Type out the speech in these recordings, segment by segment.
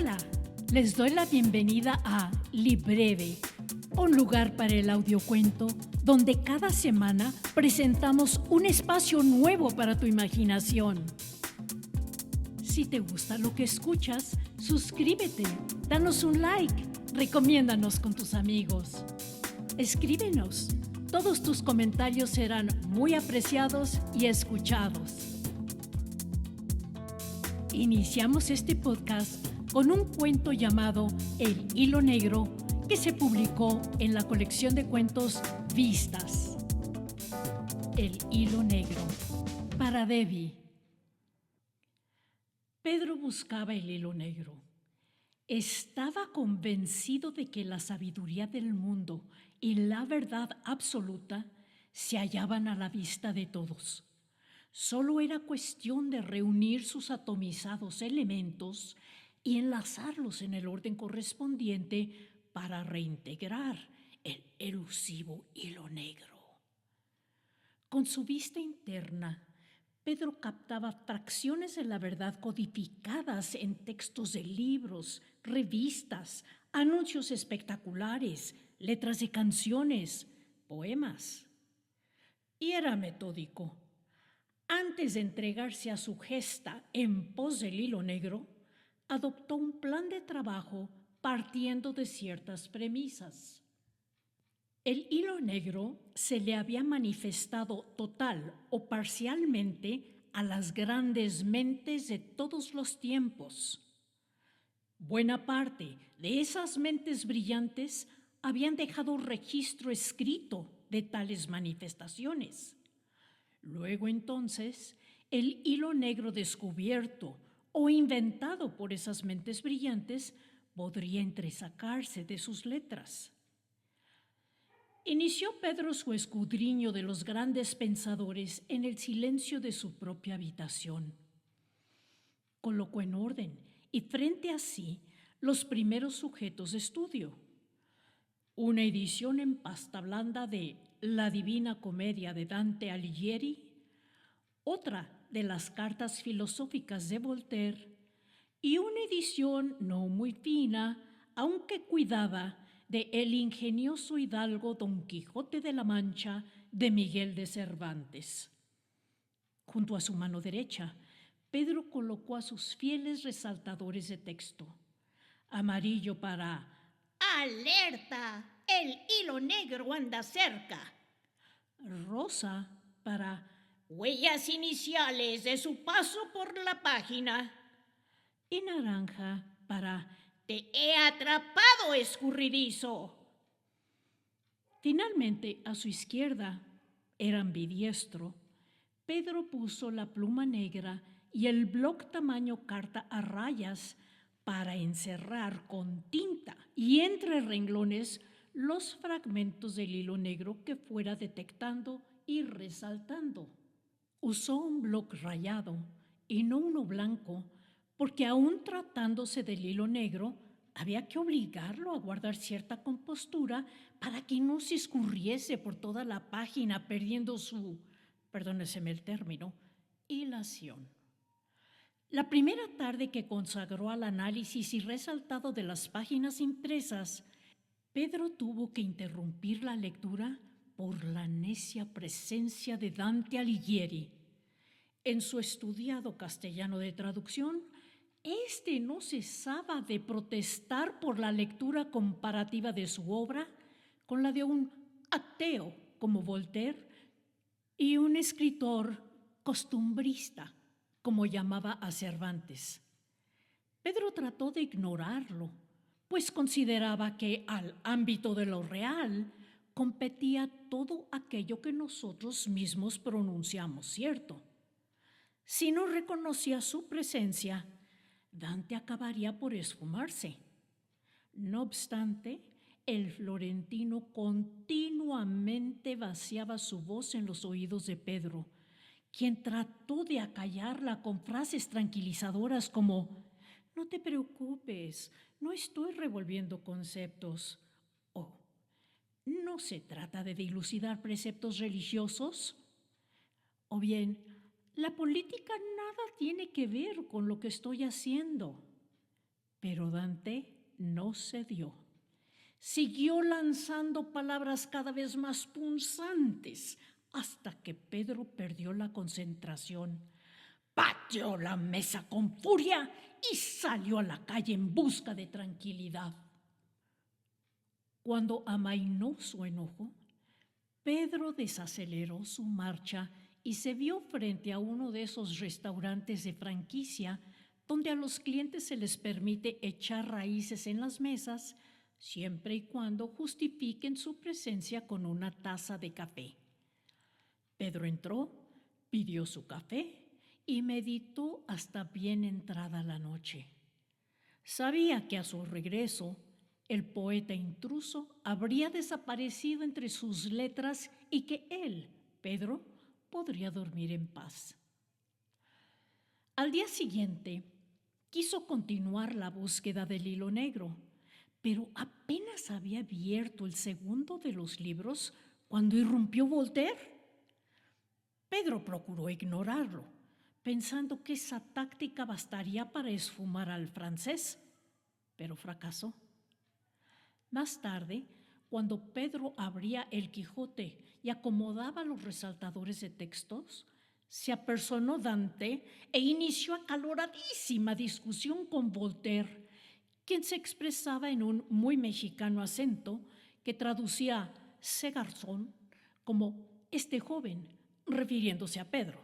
Hola, les doy la bienvenida a Libreve, un lugar para el audiocuento donde cada semana presentamos un espacio nuevo para tu imaginación. Si te gusta lo que escuchas, suscríbete, danos un like, recomiéndanos con tus amigos. Escríbenos, todos tus comentarios serán muy apreciados y escuchados. Iniciamos este podcast con un cuento llamado El Hilo Negro, que se publicó en la colección de cuentos Vistas. El Hilo Negro, para Debbie. Pedro buscaba el hilo negro. Estaba convencido de que la sabiduría del mundo y la verdad absoluta se hallaban a la vista de todos. Solo era cuestión de reunir sus atomizados elementos y enlazarlos en el orden correspondiente para reintegrar el elusivo hilo negro. Con su vista interna, Pedro captaba fracciones de la verdad codificadas en textos de libros, revistas, anuncios espectaculares, letras de canciones, poemas. Y era metódico. Antes de entregarse a su gesta en pos del hilo negro, adoptó un plan de trabajo partiendo de ciertas premisas. El hilo negro se le había manifestado total o parcialmente a las grandes mentes de todos los tiempos. Buena parte de esas mentes brillantes habían dejado registro escrito de tales manifestaciones. Luego entonces, el hilo negro descubierto o inventado por esas mentes brillantes podría entresacarse de sus letras. Inició Pedro su escudriño de los grandes pensadores en el silencio de su propia habitación. Colocó en orden y frente a sí los primeros sujetos de estudio. Una edición en pasta blanda de La Divina Comedia de Dante Alighieri, otra de las cartas filosóficas de Voltaire y una edición no muy fina, aunque cuidada, de El ingenioso hidalgo Don Quijote de la Mancha de Miguel de Cervantes. Junto a su mano derecha, Pedro colocó a sus fieles resaltadores de texto. Amarillo para ¡Alerta! El hilo negro anda cerca. Rosa para huellas iniciales de su paso por la página. Y naranja para te he atrapado, escurridizo. Finalmente, a su izquierda, era ambidiestro, Pedro puso la pluma negra y el bloc tamaño carta a rayas para encerrar con tinta y entre renglones los fragmentos del hilo negro que fuera detectando y resaltando. Usó un bloc rayado y no uno blanco, porque aún tratándose del hilo negro, había que obligarlo a guardar cierta compostura para que no se escurriese por toda la página perdiendo su, perdóneseme el término, hilación. La primera tarde que consagró al análisis y resaltado de las páginas impresas, Pedro tuvo que interrumpir la lectura por la necia presencia de Dante Alighieri. En su estudiado castellano de traducción, no cesaba de protestar por la lectura comparativa de su obra con la de un ateo como Voltaire y un escritor costumbrista como llamaba a Cervantes. Pedro trató de ignorarlo, pues consideraba que al ámbito de lo real competía todo aquello que nosotros mismos pronunciamos cierto. Si no reconocía su presencia, Dante acabaría por esfumarse. No obstante, el florentino continuamente vaciaba su voz en los oídos de Pedro, quien trató de acallarla con frases tranquilizadoras como «No te preocupes, no estoy revolviendo conceptos» o «¿No se trata de dilucidar preceptos religiosos?» o bien «La política nada tiene que ver con lo que estoy haciendo». Pero Dante no cedió. Siguió lanzando palabras cada vez más punzantes hasta que Pedro perdió la concentración. Pateó la mesa con furia y salió a la calle en busca de tranquilidad. Cuando amainó su enojo, Pedro desaceleró su marcha y se vio frente a uno de esos restaurantes de franquicia donde a los clientes se les permite echar raíces en las mesas siempre y cuando justifiquen su presencia con una taza de café. Pedro entró, pidió su café y meditó hasta bien entrada la noche. Sabía que a su regreso, el poeta intruso habría desaparecido entre sus letras y que él, Pedro, podría dormir en paz. Al día siguiente, quiso continuar la búsqueda del hilo negro, pero apenas había abierto el segundo de los libros cuando irrumpió Voltaire. Pedro procuró ignorarlo, pensando que esa táctica bastaría para esfumar al francés, pero fracasó. Más tarde, cuando Pedro abría el Quijote y acomodaba los resaltadores de textos, se apersonó Dante e inició acaloradísima discusión con Voltaire, quien se expresaba en un muy mexicano acento que traducía "ce garzón" como "este joven", refiriéndose a Pedro.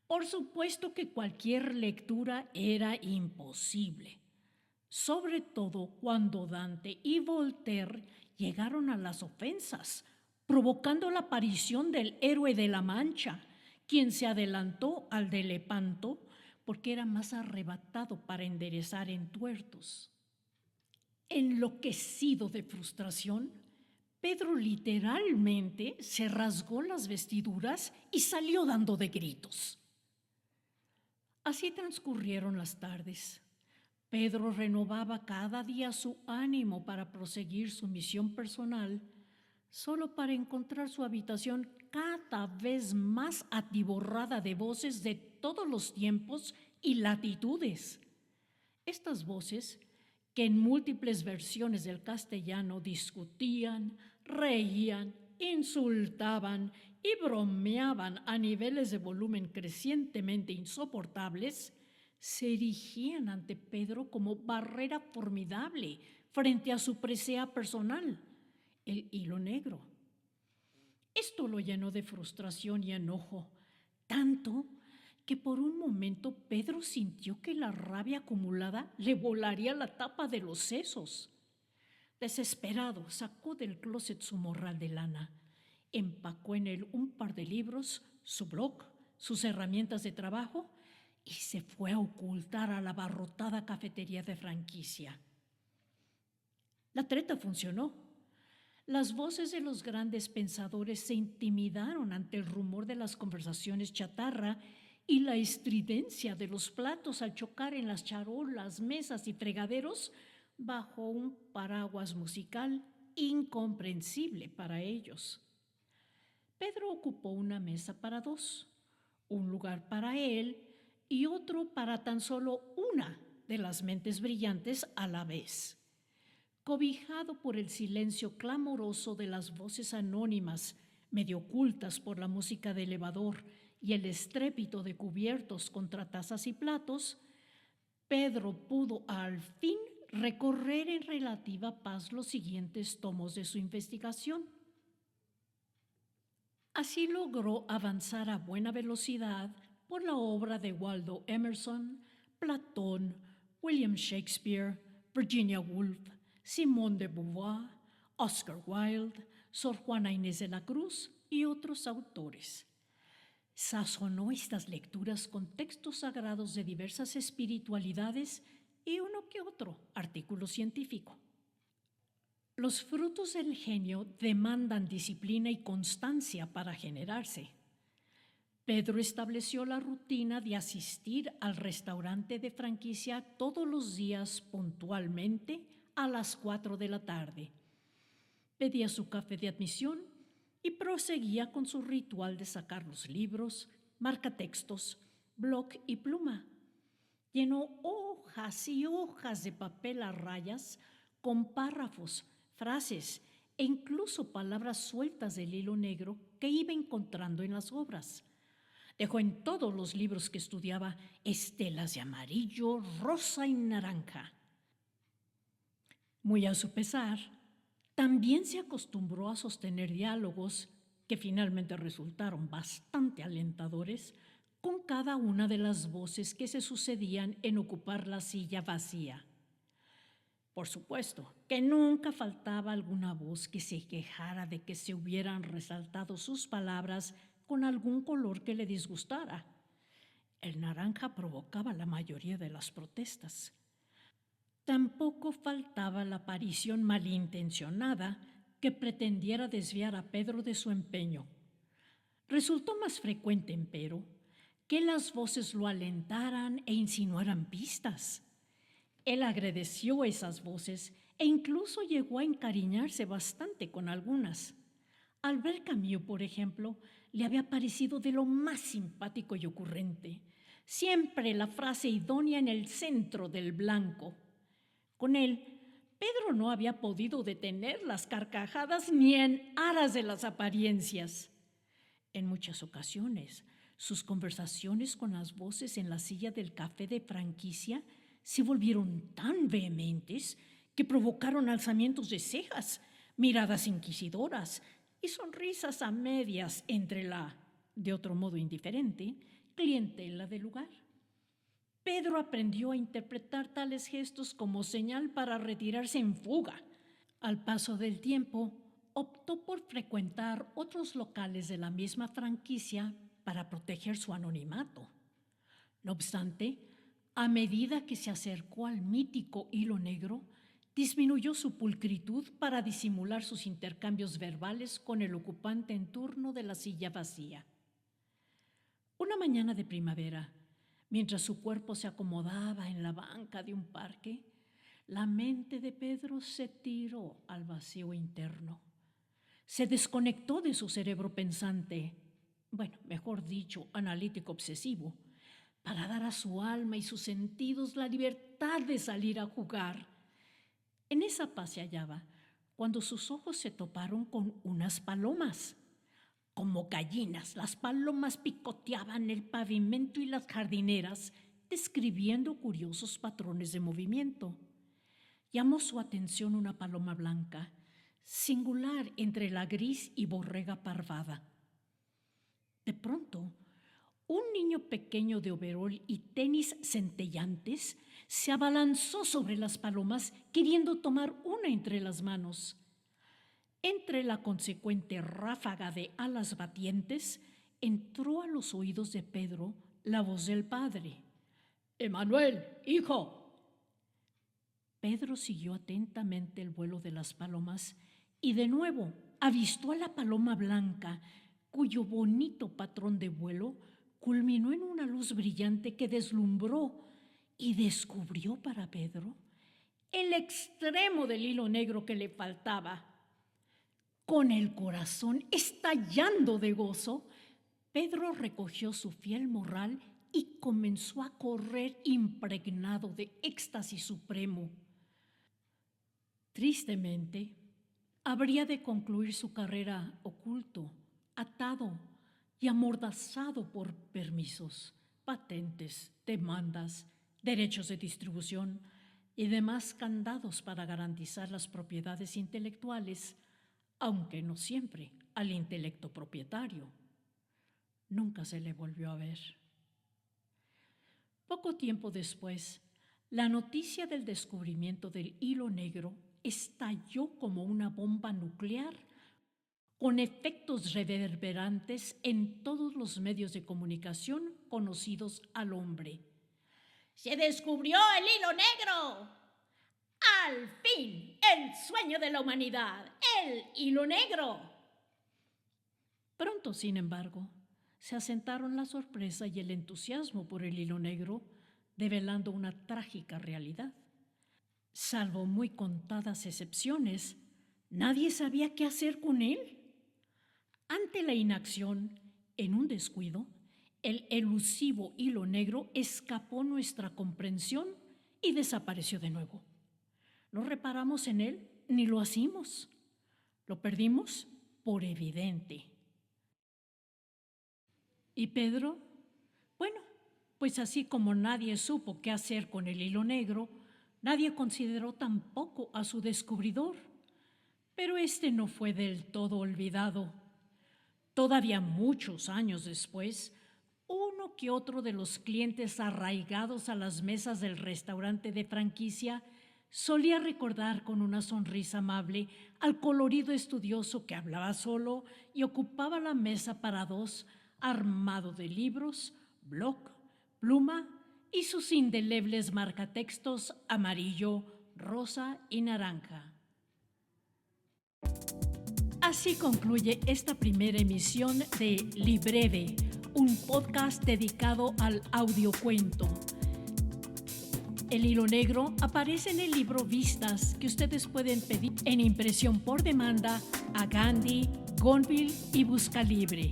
Por supuesto que cualquier lectura era imposible, sobre todo cuando Dante y Voltaire llegaron a las ofensas, provocando la aparición del héroe de la Mancha, quien se adelantó al de Lepanto porque era más arrebatado para enderezar entuertos. Enloquecido de frustración, Pedro literalmente se rasgó las vestiduras y salió dando de gritos. Así transcurrieron las tardes. Pedro renovaba cada día su ánimo para proseguir su misión personal, solo para encontrar su habitación cada vez más atiborrada de voces de todos los tiempos y latitudes. Estas voces, que en múltiples versiones del castellano discutían, reían, insultaban y bromeaban a niveles de volumen crecientemente insoportables, se erigían ante Pedro como barrera formidable frente a su presea personal, el hilo negro. Esto lo llenó de frustración y enojo, tanto que por un momento Pedro sintió que la rabia acumulada le volaría la tapa de los sesos. Desesperado, sacó del closet su morral de lana, empacó en él un par de libros, su blog, sus herramientas de trabajo y se fue a ocultar a la abarrotada cafetería de franquicia. La treta funcionó. Las voces de los grandes pensadores se intimidaron ante el rumor de las conversaciones chatarra y la estridencia de los platos al chocar en las charolas, mesas y fregaderos bajo un paraguas musical incomprensible para ellos. Pedro ocupó una mesa para dos, un lugar para él y otro para tan solo una de las mentes brillantes a la vez. Cobijado por el silencio clamoroso de las voces anónimas, medio ocultas por la música de elevador y el estrépito de cubiertos contra tazas y platos, Pedro pudo al fin recorrer en relativa paz los siguientes tomos de su investigación. Así logró avanzar a buena velocidad por la obra de Waldo Emerson, Platón, William Shakespeare, Virginia Woolf, Simone de Beauvoir, Oscar Wilde, Sor Juana Inés de la Cruz y otros autores. Sazonó estas lecturas con textos sagrados de diversas espiritualidades y uno que otro artículo científico. Los frutos del genio demandan disciplina y constancia para generarse. Pedro estableció la rutina de asistir al restaurante de franquicia todos los días puntualmente a las 4 de la tarde. Pedía su café de admisión y proseguía con su ritual de sacar los libros, marcatextos, bloc y pluma. Llenó hojas y hojas de papel a rayas con párrafos, frases e incluso palabras sueltas del hilo negro que iba encontrando en las obras. Dejó en todos los libros que estudiaba estelas de amarillo, rosa y naranja. Muy a su pesar, también se acostumbró a sostener diálogos que finalmente resultaron bastante alentadores con cada una de las voces que se sucedían en ocupar la silla vacía. Por supuesto que nunca faltaba alguna voz que se quejara de que se hubieran resaltado sus palabras con algún color que le disgustara. El naranja provocaba la mayoría de las protestas. Tampoco faltaba la aparición malintencionada que pretendiera desviar a Pedro de su empeño. Resultó más frecuente, empero, que las voces lo alentaran e insinuaran pistas. Él agradeció esas voces e incluso llegó a encariñarse bastante con algunas. Albert Camus, por ejemplo, le había parecido de lo más simpático y ocurrente. Siempre la frase idónea en el centro del blanco. Con él, Pedro no había podido detener las carcajadas ni en aras de las apariencias. En muchas ocasiones, sus conversaciones con las voces en la silla del café de franquicia se volvieron tan vehementes que provocaron alzamientos de cejas, miradas inquisidoras y sonrisas a medias entre la, de otro modo indiferente, clientela del lugar. Pedro aprendió a interpretar tales gestos como señal para retirarse en fuga. Al paso del tiempo, optó por frecuentar otros locales de la misma franquicia para proteger su anonimato. No obstante, a medida que se acercó al mítico hilo negro, disminuyó su pulcritud para disimular sus intercambios verbales con el ocupante en turno de la silla vacía. Una mañana de primavera, mientras su cuerpo se acomodaba en la banca de un parque, la mente de Pedro se tiró al vacío interno. Se desconectó de su cerebro pensante, mejor dicho, analítico obsesivo, para dar a su alma y sus sentidos la libertad de salir a jugar. En esa paz se hallaba cuando sus ojos se toparon con unas palomas. Como gallinas, las palomas picoteaban el pavimento y las jardineras, describiendo curiosos patrones de movimiento. Llamó su atención una paloma blanca, singular entre la gris y borrega parvada. De pronto, un niño pequeño de overol y tenis centellantes se abalanzó sobre las palomas queriendo tomar una entre las manos. Entre la consecuente ráfaga de alas batientes, entró a los oídos de Pedro la voz del padre. «Emanuel, hijo». Pedro siguió atentamente el vuelo de las palomas y de nuevo avistó a la paloma blanca, cuyo bonito patrón de vuelo culminó en una luz brillante que deslumbró y descubrió para Pedro el extremo del hilo negro que le faltaba. Con el corazón estallando de gozo, Pedro recogió su fiel morral y comenzó a correr impregnado de éxtasis supremo. Tristemente, habría de concluir su carrera oculto, atado y amordazado por permisos, patentes, demandas, derechos de distribución y demás candados para garantizar las propiedades intelectuales, aunque no siempre al intelecto propietario. Nunca se le volvió a ver. Poco tiempo después, la noticia del descubrimiento del hilo negro estalló como una bomba nuclear con efectos reverberantes en todos los medios de comunicación conocidos al hombre. ¡Se descubrió el hilo negro! ¡Al fin! ¡El sueño de la humanidad! ¡El hilo negro! Pronto, sin embargo, se asentaron la sorpresa y el entusiasmo por el hilo negro, develando una trágica realidad. Salvo muy contadas excepciones, nadie sabía qué hacer con él. Ante la inacción, en un descuido, El elusivo hilo negro escapó nuestra comprensión y desapareció de nuevo. No reparamos en él ni lo hacimos. Lo perdimos por evidente. ¿Y Pedro? Bueno, pues así como nadie supo qué hacer con el hilo negro, nadie consideró tampoco a su descubridor. Pero este no fue del todo olvidado. Todavía muchos años después, uno que otro de los clientes arraigados a las mesas del restaurante de franquicia solía recordar con una sonrisa amable al colorido estudioso que hablaba solo y ocupaba la mesa para dos, armado de libros, bloc, pluma y sus indelebles marcatextos amarillo, rosa y naranja. Así concluye esta primera emisión de Libreve, un podcast dedicado al audiocuento. El hilo negro aparece en el libro Vistas, que ustedes pueden pedir en impresión por demanda a Gandhi, Gonville y Buscalibre.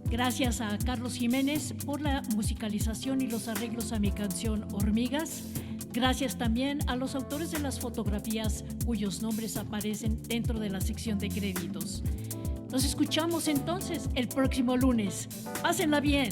Gracias a Carlos Jiménez por la musicalización y los arreglos a mi canción Hormigas. Gracias también a los autores de las fotografías cuyos nombres aparecen dentro de la sección de créditos. Nos escuchamos entonces el próximo lunes. Pásenla bien.